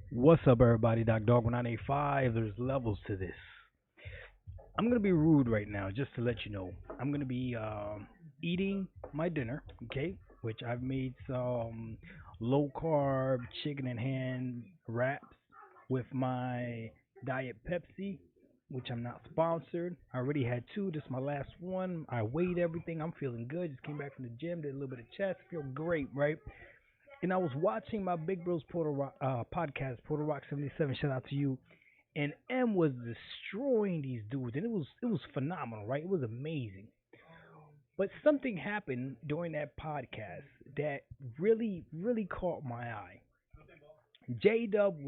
What's up, everybody? Dog1985. There's levels to this. I'm gonna be rude right now, just to let you know. I'm gonna be eating my dinner, okay? Which I've made some low carb chicken and ham wraps with my diet Pepsi, which I'm not sponsored. I already had two. This is my last one. I weighed everything. I'm feeling good. Just came back from the gym, did a little bit of chest. Feel great, right? And I was watching my Big Bros Porter Rock, podcast, Porter Rock 77. Shout out to you. And M was destroying these dudes, and it was phenomenal, right? It was amazing. But something happened during that podcast that really caught my eye. J Dub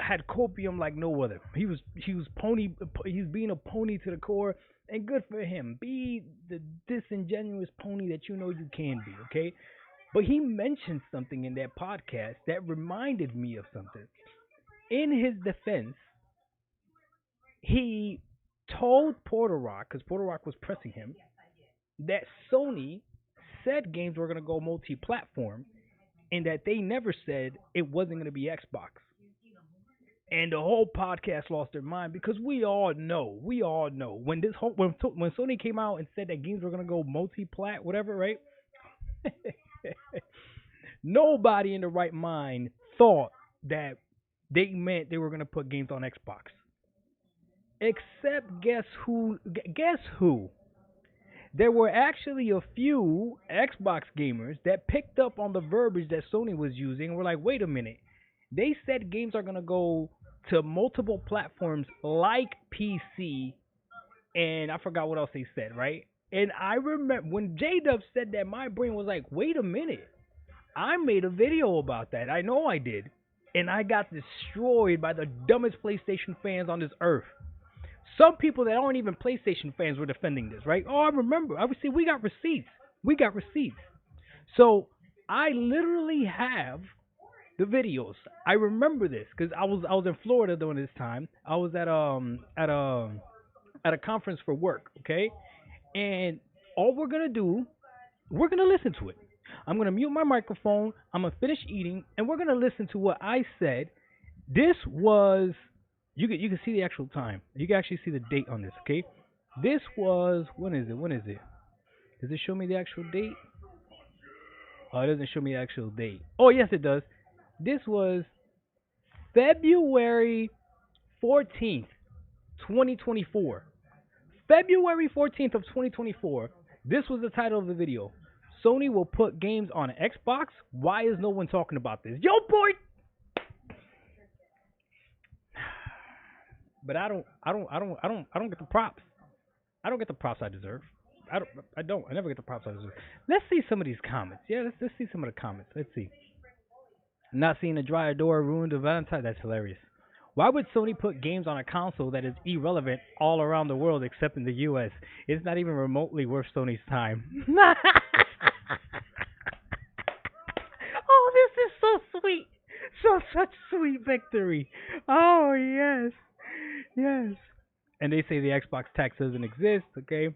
had copium like no other. He was being a pony to the core, and good for him. Be the disingenuous pony that you know you can be, okay? But he mentioned something in that podcast that reminded me of something. In his defense, he told Porter Rock, because Porter Rock was pressing him, that Sony said games were going to go multi platform and that they never said it wasn't going to be Xbox. And the whole podcast lost their mind because we all know when Sony came out and said that games were gonna go multi-plat, whatever, right? Nobody in the right mind thought that they meant they were gonna put games on Xbox. Except guess who? Guess who? There were actually a few Xbox gamers that picked up on the verbiage that Sony was using and were like, wait a minute. They said games are going to go to multiple platforms like PC, and I forgot what else they said, right? And I remember when J Dub said that, my brain was like, wait a minute. I made a video about that. I know I did. And I got destroyed by the dumbest PlayStation fans on this earth. Some people that aren't even PlayStation fans were defending this, right? Oh, I remember. I would say we got receipts. We got receipts. So I literally have the videos. I remember this because I was in Florida during this time. I was at a conference for work, okay? And all we're gonna do, we're gonna listen to it. I'm gonna mute my microphone. I'm gonna finish eating, and we're gonna listen to what I said. This was you can see the actual time. You can actually see the date on this, okay? This was when is it? When is it? Does it show me the actual date? Oh, it doesn't show me the actual date. Oh, yes, it does. This was February 14th, 2024. February 14th of 2024. This was the title of the video. Sony will put games on Xbox. Why is no one talking about this? Yo, boy. But I don't get the props. I don't get the props I deserve. I never get the props I deserve. Let's see some of these comments. Yeah, let's see some of the comments. Let's see. Not seeing a dryer door ruined the Valentine. That's hilarious. Why would Sony put games on a console that is irrelevant all around the world except in the U.S.? It's not even remotely worth Sony's time. Oh, this is so sweet. Such sweet victory. Oh, yes. Yes. And they say the Xbox tax doesn't exist, okay?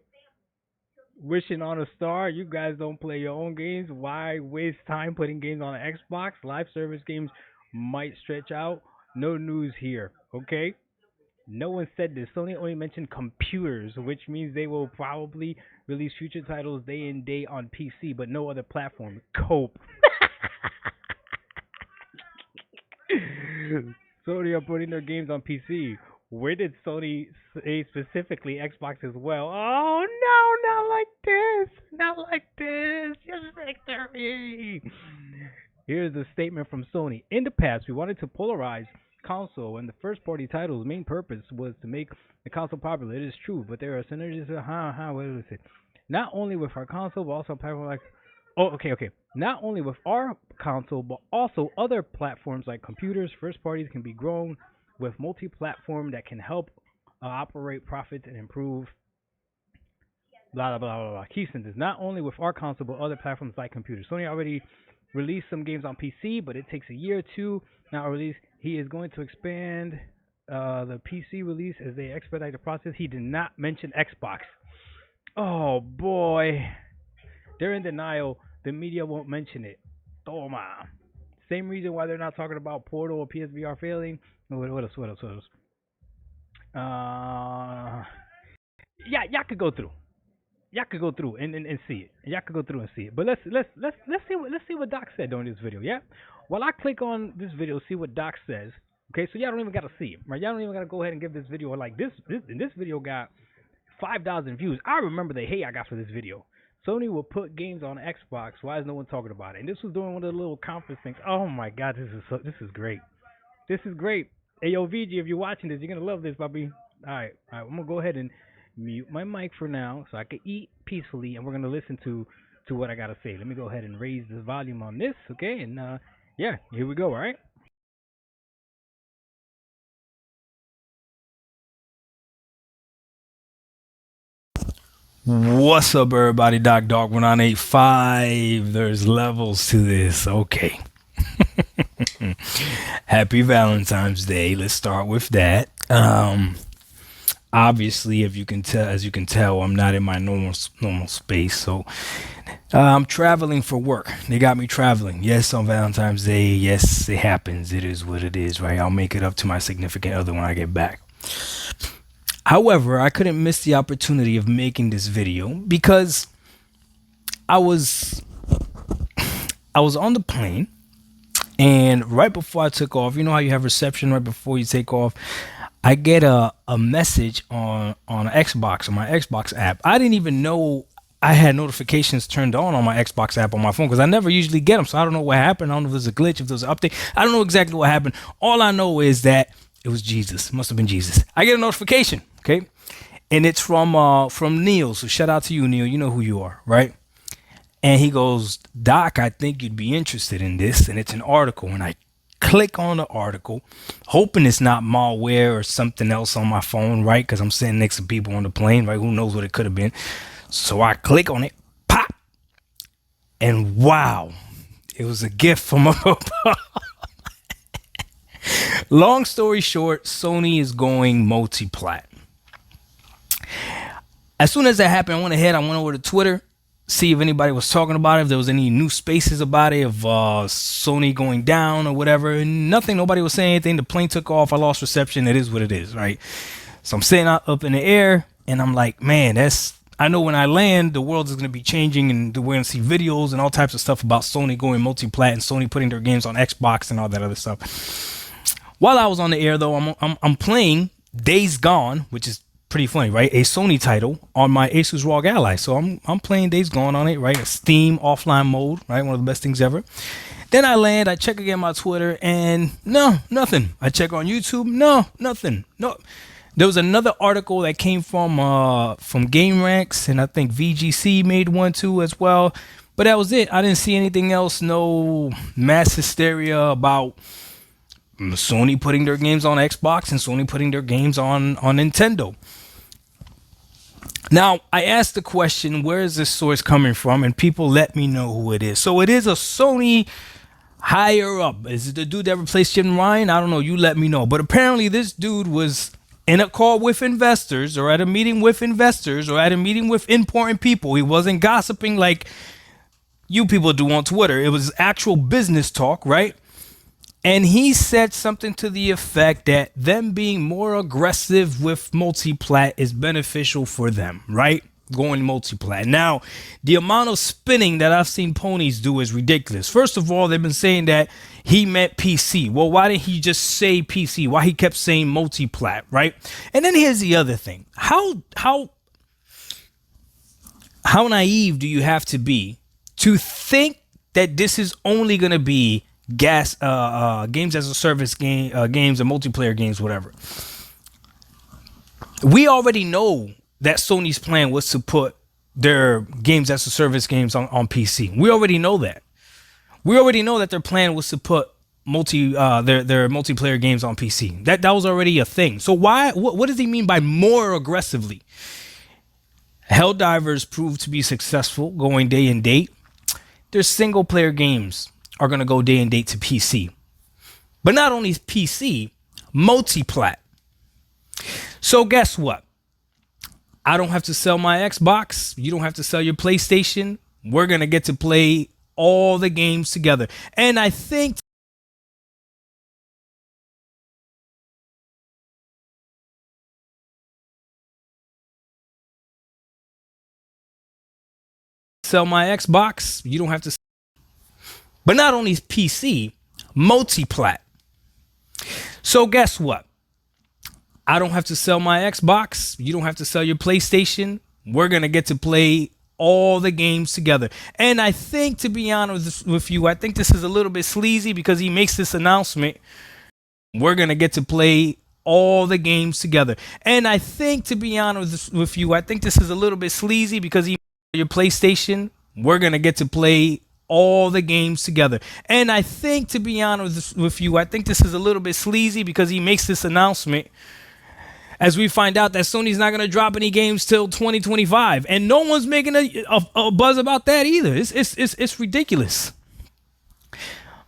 Wishing on a star, you guys don't play your own games. Why waste time putting games on an Xbox? Live service games might stretch out. No news here, okay? No one said this. Sony only mentioned computers, which means they will probably release future titles day and day on PC, but no other platform. Cope. Sony are putting their games on PC. Where did Sony say specifically Xbox as well? Oh no, not like this. Not like this. Yes, victory. Here's a statement from Sony. In the past, we wanted to polarize console, and the first party title's main purpose was to make the console popular. It is true, but there are synergies. What is it? Not only with our console, but also platforms like. Oh, okay. Not only with our console, but also other platforms like computers. First parties can be grown with multi-platform that can help operate profits and improve blah blah blah blah blah. Key sentence. Not only with our console, but other platforms like computers. Sony already released some games on PC, but it takes a year or two. Now release. He is going to expand the PC release as they expedite the process. He did not mention Xbox. Oh boy, they're in denial. The media won't mention it. Toma. Same reason why they're not talking about Portal or PSVR failing. What else? What else? What else? Yeah, y'all could go through. Y'all could go through and see it. Y'all could go through and see it. But let's see what Doc said during this video. Yeah. While I click on this video, see what Doc says. Okay, so y'all don't even gotta see it, right? Y'all don't even gotta go ahead and give this video a like. This video got 5,000 views. I remember the hate I got for this video. Sony will put games on Xbox. Why is no one talking about it? And this was during one of the little conference things. Oh my God, this is great. This is great. Hey yo, VG, if you're watching this, you're gonna love this, Bobby. All right. I'm gonna go ahead and mute my mic for now so I can eat peacefully, and we're gonna listen to what I gotta say. Let me go ahead and raise the volume on this, okay? And yeah, here we go. All right. What's up, everybody? Dog 1985. There's levels to this. Okay. Happy Valentine's Day. Let's start with that. Obviously, if you can tell, as you can tell, I'm not in my normal space. So I'm traveling for work. They got me traveling. Yes, on Valentine's Day. Yes, it happens. It is what it is, right? I'll make it up to my significant other when I get back. However, I couldn't miss the opportunity of making this video because I was on the plane, and right before I took off, you know how you have reception right before you take off, I get a message on Xbox, on my Xbox app. I didn't even know I had notifications turned on my Xbox app on my phone because I never usually get them, so I don't know what happened. I don't know if there's a glitch, if there's an update. I don't know exactly what happened. All I know is that it was Jesus. Must have been Jesus. I get a notification, okay? And it's from Neil. So shout out to you, Neil. You know who you are, right? And he goes, Doc, I think you'd be interested in this. And it's an article. And I click on the article, hoping it's not malware or something else on my phone, right? Because I'm sitting next to people on the plane, right? Who knows what it could have been. So I click on it, pop. And wow, it was a gift from above. Long story short, Sony is going multiplat. As soon as that happened, I went over to Twitter, see if anybody was talking about it, if there was any new spaces about it, of Sony going down or whatever. And nothing, nobody was saying anything. The plane took off. I lost reception. It is what it is, right? So I'm sitting up in the air, and I'm like, man, I know when I land, the world is going to be changing, and we're going to see videos and all types of stuff about Sony going multiplat and Sony putting their games on Xbox and all that other stuff. While I was on the air, though, I'm playing Days Gone, which is pretty funny, right? A Sony title on my Asus ROG Ally. So I'm playing Days Gone on it, right? A Steam offline mode, right? One of the best things ever. Then I land, I check again my Twitter, and no, nothing. I check on YouTube, no, nothing. No. There was another article that came from Game Ranks, and I think VGC made one too as well. But that was it. I didn't see anything else. No mass hysteria about Sony putting their games on Xbox and Sony putting their games on Nintendo. Now, I asked the question, where is this source coming from? And people let me know who it is. So it is a Sony higher up. Is it the dude that replaced Jim Ryan? I don't know. You let me know. But apparently this dude was in a call with investors, or at a meeting with investors, or at a meeting with important people. He wasn't gossiping like you people do on Twitter. It was actual business talk, right? And he said something to the effect that them being more aggressive with multiplat is beneficial for them, right? Going multiplat. Now, the amount of spinning that I've seen ponies do is ridiculous. First of all, they've been saying that he meant PC. Well, why didn't he just say PC? Why he kept saying multiplat, right? And then here's the other thing. How naive do you have to be to think that this is only going to be games as a service games and multiplayer games, whatever? We already know that Sony's plan was to put their games as a service games on PC. We already know that. We already know that their plan was to put their multiplayer games on PC. That was already a thing. So what does he mean by more aggressively? Helldivers proved to be successful going day and date. Their single player games are going to go day and date to PC. But not only PC, multiplat. So guess what? I don't have to sell my Xbox. You don't have to sell your PlayStation. We're going to get to play all the games together. And I think sell my Xbox, you don't have to. But not only PC, multiplat. So guess what? I don't have to sell my Xbox. You don't have to sell your PlayStation. We're going to get to play all the games together. And I think, to be honest with you, I think this is a little bit sleazy because he makes this announcement. We're going to get to play all the games together. And I think, to be honest with you, I think this is a little bit sleazy because he your PlayStation. We're going to get to play all the games together. And I think, to be honest with you, I think this is a little bit sleazy because he makes this announcement as we find out that Sony's not going to drop any games till 2025, and no one's making a buzz about that either. It's ridiculous.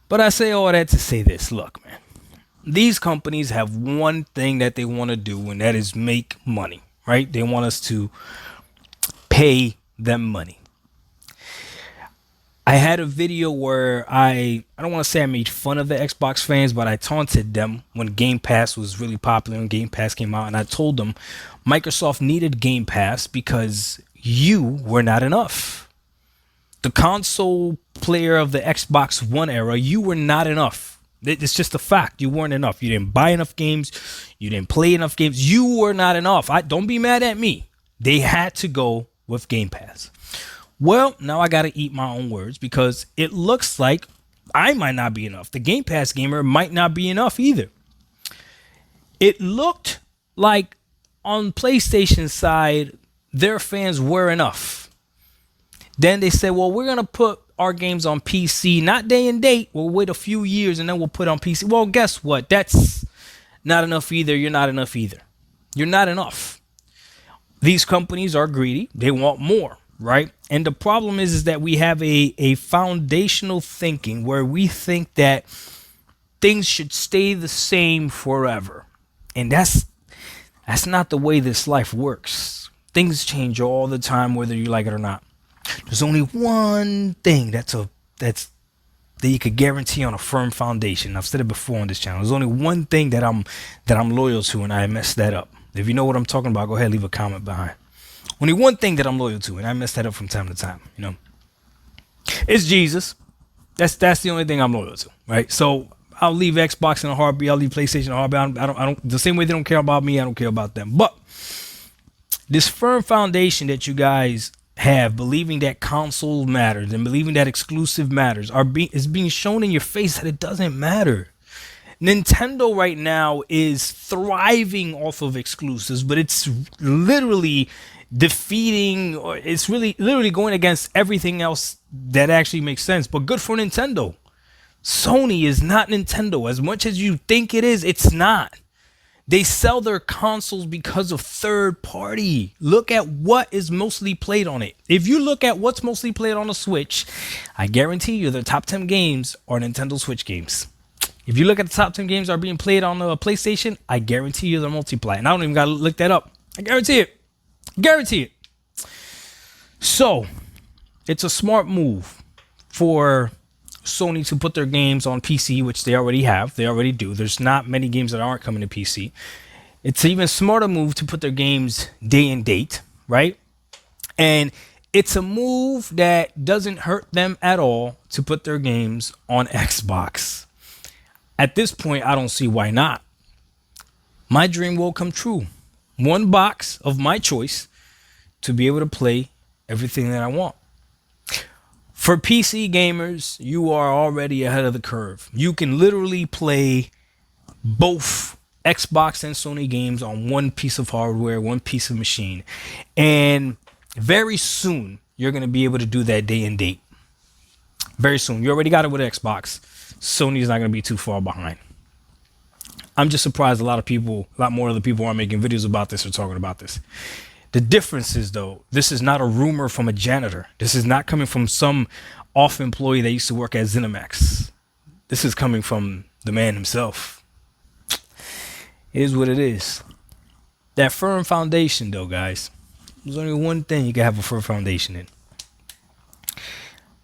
But I say all that to say this: look, man, these companies have one thing that they want to do, and that is make money, right? They want us to pay them money. I had a video where I don't want to say I made fun of the Xbox fans, but I taunted them when Game Pass was really popular and Game Pass came out. And I told them Microsoft needed Game Pass because you were not enough. The console player of the Xbox One era, you were not enough. It's just a fact. You weren't enough. You didn't buy enough games. You didn't play enough games. You were not enough. Don't be mad at me. They had to go with Game Pass. Well, now I got to eat my own words because it looks like I might not be enough. The Game Pass gamer might not be enough either. It looked like on PlayStation side, their fans were enough. Then they said, well, we're going to put our games on PC, not day and date. We'll wait a few years and then we'll put on PC. Well, guess what? That's not enough either. You're not enough either. You're not enough. These companies are greedy. They want more. Right. And the problem is that we have a foundational thinking where we think that things should stay the same forever. And that's not the way this life works. Things change all the time, whether you like it or not. There's only one thing that you could guarantee on a firm foundation. I've said it before on this channel. There's only one thing that I'm loyal to, and I messed that up. If you know what I'm talking about, go ahead, leave a comment behind. Only one thing that I'm loyal to, and I mess that up from time to time, it's Jesus. That's the only thing I'm loyal to, right? So I'll leave Xbox in a heartbeat. I'll leave PlayStation in a heartbeat. I don't. The same way they don't care about me, I don't care about them. But this firm foundation that you guys have, believing that console matters and believing that exclusive matters, is being shown in your face that it doesn't matter. Nintendo right now is thriving off of exclusives, but it's literally defeating, or it's really literally going against everything else that actually makes sense. But good for Nintendo. Sony is not Nintendo. As much as you think it is, it's not. They sell their consoles because of third party. Look at what is mostly played on it. If you look at what's mostly played on the Switch, I guarantee you the top 10 games are Nintendo Switch games. If you look at the top 10 games that are being played on the PlayStation, I guarantee you they're multiplat. And I don't even got to look that up. I guarantee it. Guarantee it. So, it's a smart move for Sony to put their games on PC, which they already have. They already do. There's not many games that aren't coming to PC. It's an even smarter move to put their games day and date, right? And it's a move that doesn't hurt them at all to put their games on Xbox. At this point, I don't see why not. My dream will come true. One box of my choice to be able to play everything that I want. For PC gamers, you are already ahead of the curve. You can literally play both Xbox and Sony games on one piece of hardware, one piece of machine. And very soon, you're going to be able to do that day and date. Very soon. You already got it with Xbox. Sony's not going to be too far behind. I'm just surprised a lot more other people are making videos about this or talking about this. The difference is, though, this is not a rumor from a janitor. This is not coming from some off employee that used to work at ZeniMax. This is coming from the man himself. It is what it is. That firm foundation, though, guys. There's only one thing you can have a firm foundation in.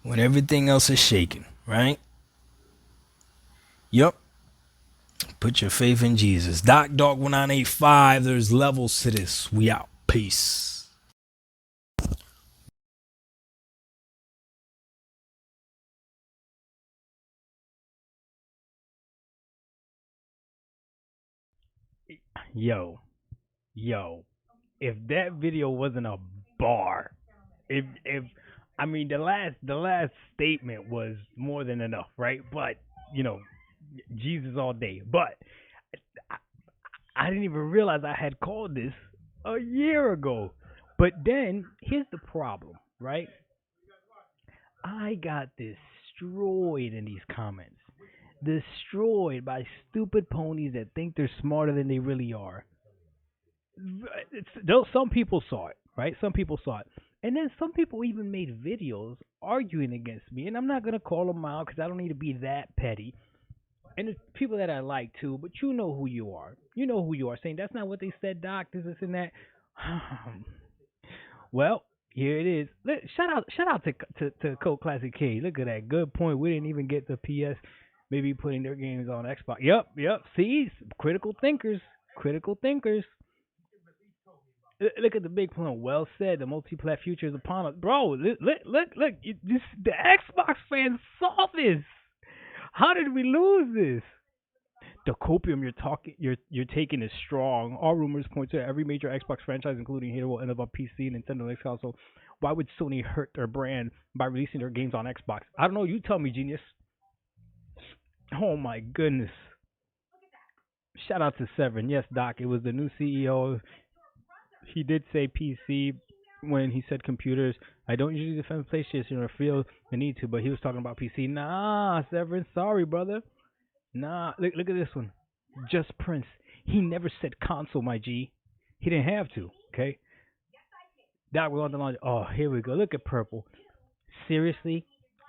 When everything else is shaking, right? Yup. Put your faith in Jesus. DocDog1985. There's levels to this. We out. Peace. yo, yo, if that video wasn't a bar, if I mean the last statement was more than enough, right? But you know, Jesus all day. But I, I didn't even realize I had called this a year ago. But then here's the problem, right? I got destroyed in these comments. Destroyed by stupid ponies that think they're smarter than they really are. Some people saw it, right? Some people saw it. And then some people even made videos arguing against me. And I'm not going to call them out because I don't need to be that petty. And it's people that I like too, but you know who you are. You know who you are. Saying that's not what they said, Doc. This and that. Well, here it is. Shout out to Code Classic K. Look at that. Good point. We didn't even get the PS. Maybe putting their games on Xbox. Yep. See, critical thinkers. Critical thinkers. Look at the big point. Well said. The multi-plat future is upon us, bro. Look. The Xbox fans saw this. How did we lose this? The copium you're taking is strong. All rumors point to every major Xbox franchise, including Halo, will end up on PC, Nintendo Next console. Why would Sony hurt their brand by releasing their games on Xbox? I don't know. You tell me, genius. Oh my goodness. Shout out to Severin. Yes, Doc. It was the new CEO. He did say PC when he said computers. I don't usually defend PlayStation or feel the need to, but he was talking about PC. Nah, Severin. Sorry, brother. Nah. Look at this one. Just Prince. He never said console, my G. He didn't have to. Okay. Doc, we're on the line. Oh, here we go. Look at Purple. Seriously?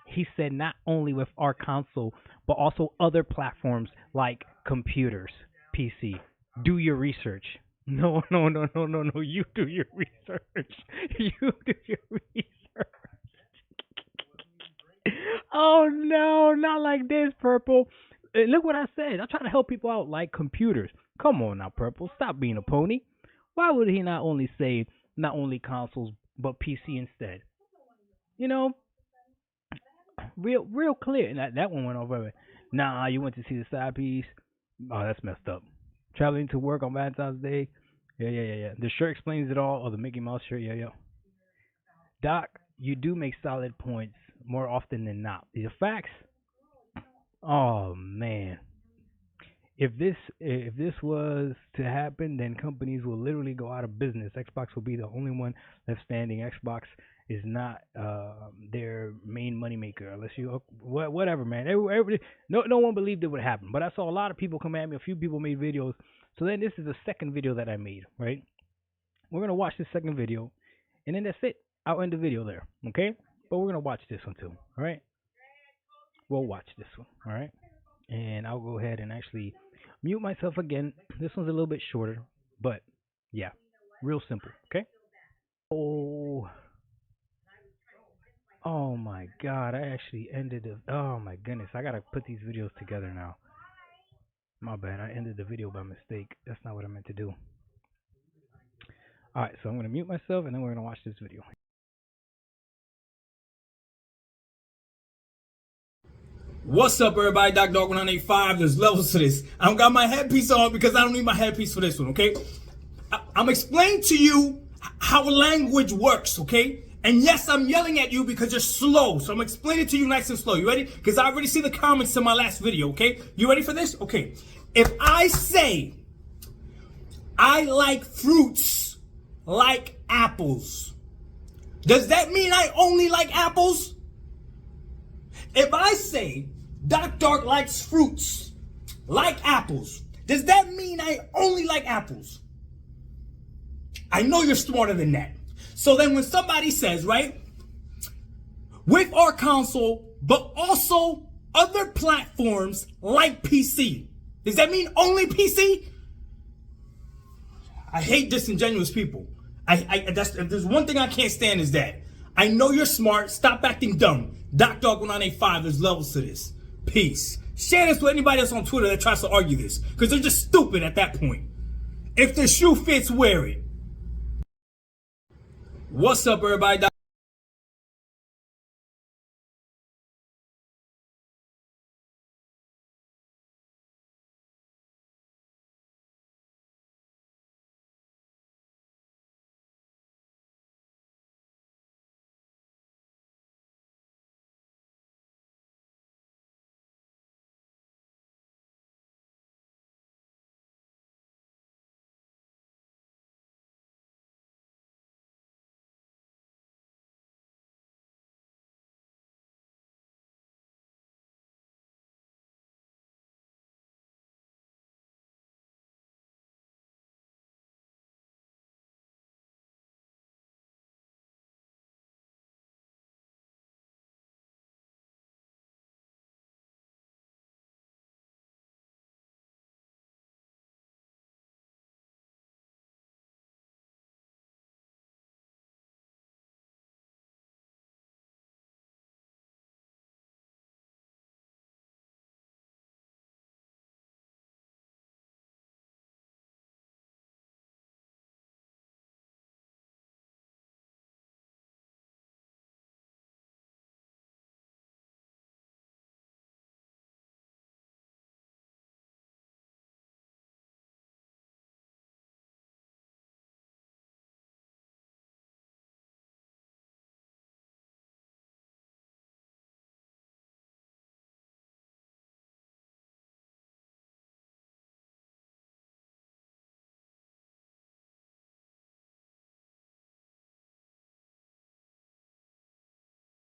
He said not only with our console, but also other platforms like computers, PC. Do your research. No. You do your research. You do your research. Oh no, not like this, Purple. Look what I said. I try to help people out like computers. Come on now, Purple. Stop being a pony. Why would he not only say not only consoles but PC instead? You know, real clear. And that one went over. Nah, you went to see the side piece. Oh, that's messed up. Traveling to work on Valentine's Day. Yeah. The shirt explains it all. Or the Mickey Mouse shirt. Yeah. Doc, you do make solid points more often than not. These are facts. Oh man. If this was to happen, then companies will literally go out of business. Xbox will be the only one left standing. Xbox is not their main moneymaker, unless you whatever, man. Everybody, no one believed it would happen, but I saw a lot of people come at me. A few people made videos. So then this is the second video that I made. Right, we're gonna watch this second video, and then that's it. I'll end the video there. Okay, but we're gonna watch this one too. All right, we'll watch this one. All right, and I'll go ahead and actually mute myself again. This one's a little bit shorter, but yeah, real simple. Okay. Oh my God! I actually ended the. Oh my goodness! I gotta put these videos together now. My bad. I ended the video by mistake. That's not what I meant to do. All right, so I'm gonna mute myself, and then we're gonna watch this video. What's up, everybody? Dr. Dog 185. There's levels to this. I don't got my headpiece on because I don't need my headpiece for this one, okay? I'm explaining to you how language works, okay? And yes, I'm yelling at you because you're slow. So I'm explaining it to you nice and slow. You ready? Because I already see the comments in my last video, okay? You ready for this? Okay. If I say I like fruits like apples, does that mean I only like apples? If I say Doc Dark likes fruits like apples, does that mean I only like apples? I know you're smarter than that. So then when somebody says, right, with our console, but also other platforms like PC, does that mean only PC? I hate disingenuous people. If there's one thing I can't stand is that. I know you're smart. Stop acting dumb. Doc Dog 1985, there's levels to this. Peace. Share this with anybody else on Twitter that tries to argue this, because they're just stupid at that point. If the shoe fits, wear it. What's up, everybody?